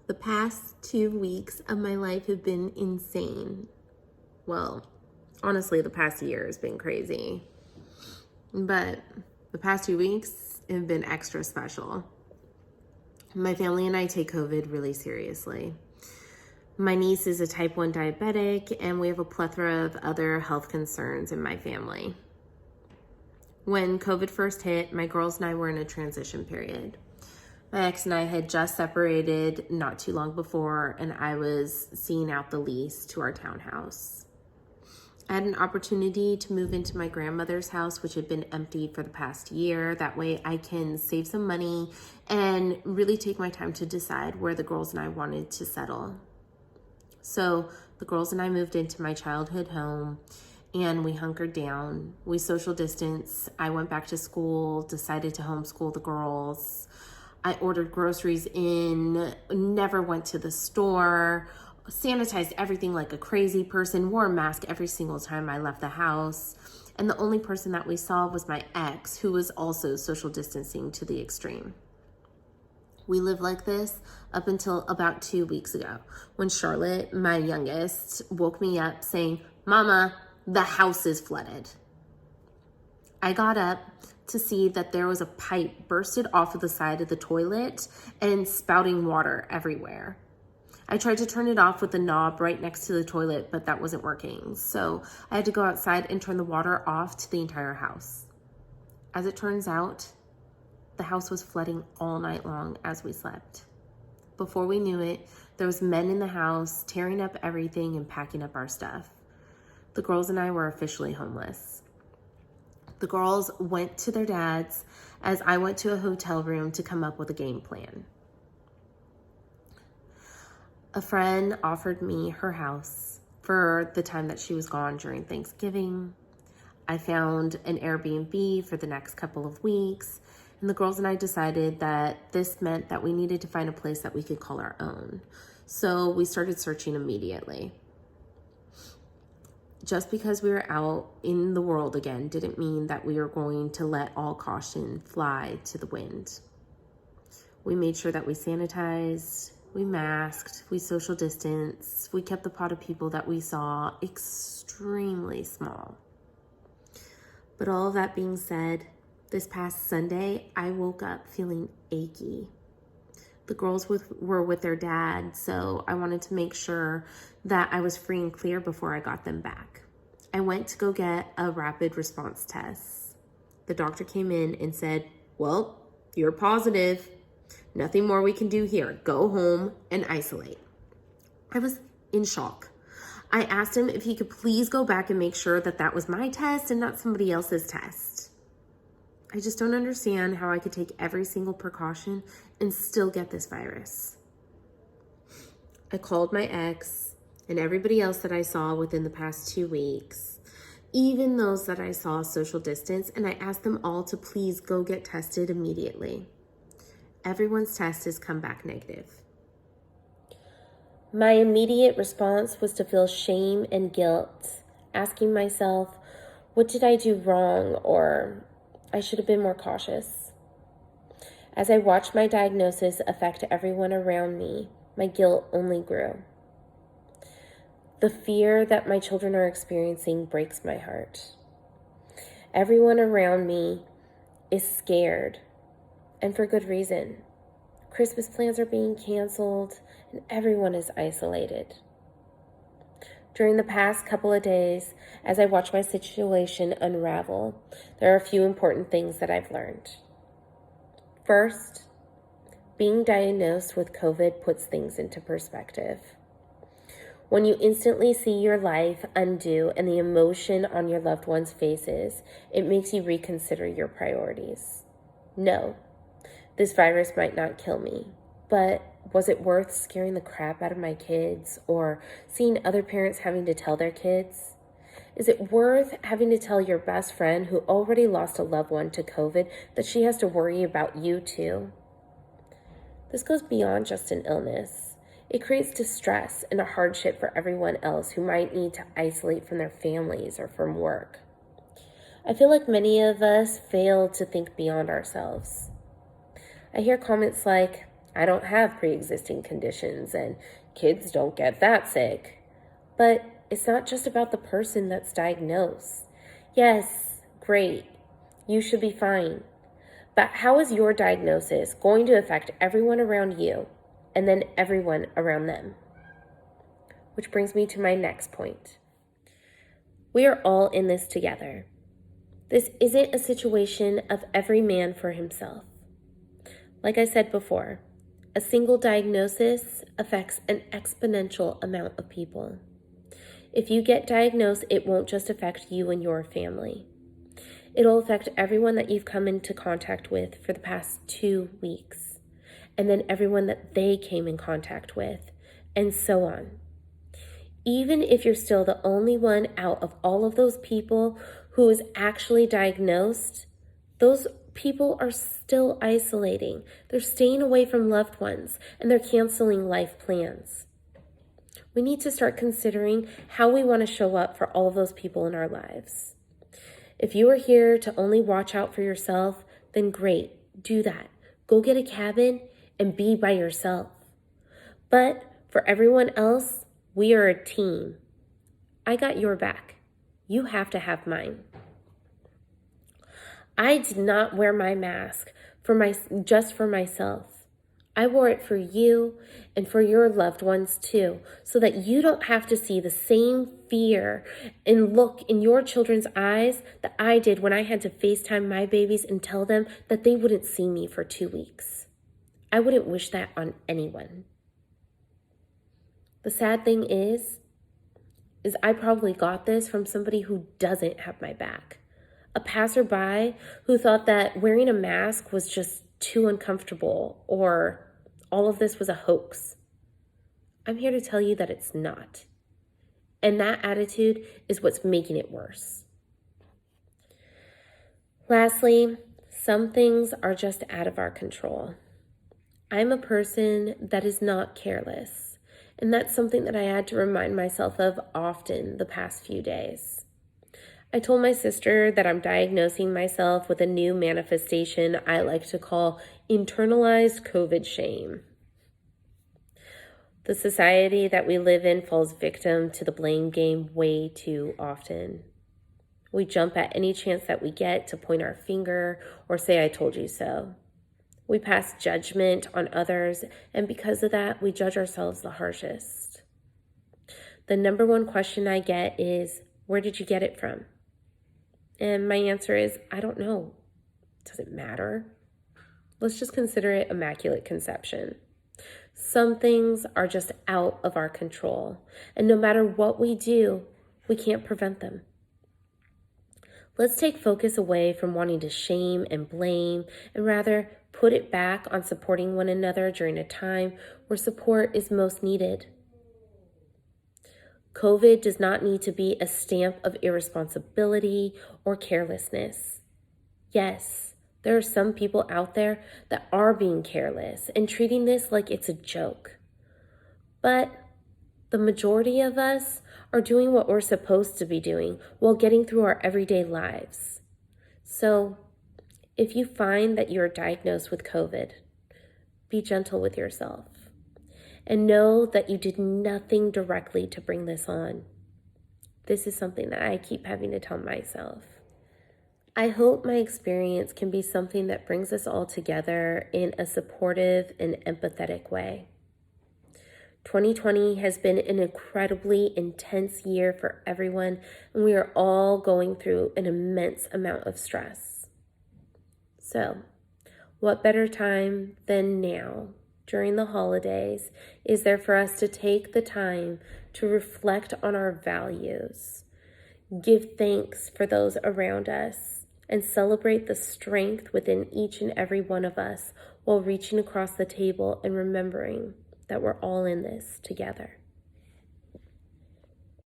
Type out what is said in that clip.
The past 2 weeks of my life have been insane. Well, honestly, the past year has been crazy. But the past 2 weeks have been extra special. My family and I take COVID really seriously. My niece is a type 1 diabetic, and we have a plethora of other health concerns in my family. When COVID first hit, my girls and I were in a transition period. My ex and I had just separated not too long before, and I was seeing out the lease to our townhouse. I had an opportunity to move into my grandmother's house, which had been empty for the past year. That way I can save some money and really take my time to decide where the girls and I wanted to settle. So the girls and I moved into my childhood home, and we hunkered down. We social distanced. I went back to school, decided to homeschool the girls. I ordered groceries in, never went to the store, sanitized everything like a crazy person, wore a mask every single time I left the house. And the only person that we saw was my ex, who was also social distancing to the extreme. We lived like this up until about 2 weeks ago, when Charlotte, my youngest, woke me up saying, "Mama, the house is flooded." I got up to see that there was a pipe bursted off of the side of the toilet and spouting water everywhere. I tried to turn it off with the knob right next to the toilet, but that wasn't working. So I had to go outside and turn the water off to the entire house. As it turns out, the house was flooding all night long as we slept. Before we knew it, there was men in the house tearing up everything and packing up our stuff. The girls and I were officially homeless. The girls went to their dads as I went to a hotel room to come up with a game plan. A friend offered me her house for the time that she was gone during Thanksgiving. I found an Airbnb for the next couple of weeks, and the girls and I decided that this meant that we needed to find a place that we could call our own. So we started searching immediately. Just because we were out in the world again didn't mean that we were going to let all caution fly to the wind. We made sure that we sanitized, we masked, we social distanced, we kept the pot of people that we saw extremely small. But all of that being said, this past Sunday, I woke up feeling achy. The girls were with their dad, so I wanted to make sure that I was free and clear before I got them back. I went to go get a rapid response test. The doctor came in and said, "Well, you're positive. Nothing more we can do here. Go home and isolate." I was in shock. I asked him if he could please go back and make sure that that was my test and not somebody else's test. I just don't understand how I could take every single precaution and still get this virus. I called my ex and everybody else that I saw within the past 2 weeks, even those that I saw social distance, and I asked them all to please go get tested immediately. Everyone's test has come back negative. My immediate response was to feel shame and guilt, asking myself, what did I do wrong, or I should have been more cautious. As I watched my diagnosis affect everyone around me, my guilt only grew. The fear that my children are experiencing breaks my heart. Everyone around me is scared, and for good reason. Christmas plans are being canceled, and everyone is isolated. During the past couple of days, as I watch my situation unravel, there are a few important things that I've learned. First, being diagnosed with COVID puts things into perspective. When you instantly see your life undo and the emotion on your loved ones' faces, it makes you reconsider your priorities. No, this virus might not kill me, but was it worth scaring the crap out of my kids or seeing other parents having to tell their kids? Is it worth having to tell your best friend who already lost a loved one to COVID that she has to worry about you too? This goes beyond just an illness. It creates distress and a hardship for everyone else who might need to isolate from their families or from work. I feel like many of us fail to think beyond ourselves. I hear comments like, I don't have pre-existing conditions and kids don't get that sick. But it's not just about the person that's diagnosed. Yes, great. You should be fine. But how is your diagnosis going to affect everyone around you and then everyone around them? Which brings me to my next point. We are all in this together. This isn't a situation of every man for himself. Like I said before, a single diagnosis affects an exponential amount of people. If you get diagnosed, it won't just affect you and your family. It'll affect everyone that you've come into contact with for the past 2 weeks, and then everyone that they came in contact with, and so on. Even if you're still the only one out of all of those people who is actually diagnosed, those people are still isolating. They're staying away from loved ones, and they're canceling life plans. We need to start considering how we want to show up for all of those people in our lives. If you are here to only watch out for yourself, then great, do that. Go get a cabin and be by yourself. But for everyone else, we are a team. I got your back. You have to have mine. I did not wear my mask just for myself. I wore it for you and for your loved ones too, so that you don't have to see the same fear and look in your children's eyes that I did when I had to FaceTime my babies and tell them that they wouldn't see me for 2 weeks. I wouldn't wish that on anyone. The sad thing is I probably got this from somebody who doesn't have my back. A passerby who thought that wearing a mask was just too uncomfortable or all of this was a hoax. I'm here to tell you that it's not. And that attitude is what's making it worse. Lastly, some things are just out of our control. I'm a person that is not careless, and that's something that I had to remind myself of often the past few days. I told my sister that I'm diagnosing myself with a new manifestation I like to call internalized COVID shame. The society that we live in falls victim to the blame game way too often. We jump at any chance that we get to point our finger or say, "I told you so." We pass judgment on others, and because of that, we judge ourselves the harshest. The number one question I get is, "Where did you get it from?" And my answer is, I don't know. Does it matter? Let's just consider it Immaculate Conception. Some things are just out of our control, and no matter what we do, we can't prevent them. Let's take focus away from wanting to shame and blame, and rather put it back on supporting one another during a time where support is most needed. COVID does not need to be a stamp of irresponsibility or carelessness. Yes, there are some people out there that are being careless and treating this like it's a joke. But the majority of us are doing what we're supposed to be doing while getting through our everyday lives. So if you find that you're diagnosed with COVID, be gentle with yourself. And know that you did nothing directly to bring this on. This is something that I keep having to tell myself. I hope my experience can be something that brings us all together in a supportive and empathetic way. 2020 has been an incredibly intense year for everyone, and we are all going through an immense amount of stress. So, what better time than now, during the holidays, is there for us to take the time to reflect on our values, give thanks for those around us, and celebrate the strength within each and every one of us while reaching across the table and remembering that we're all in this together.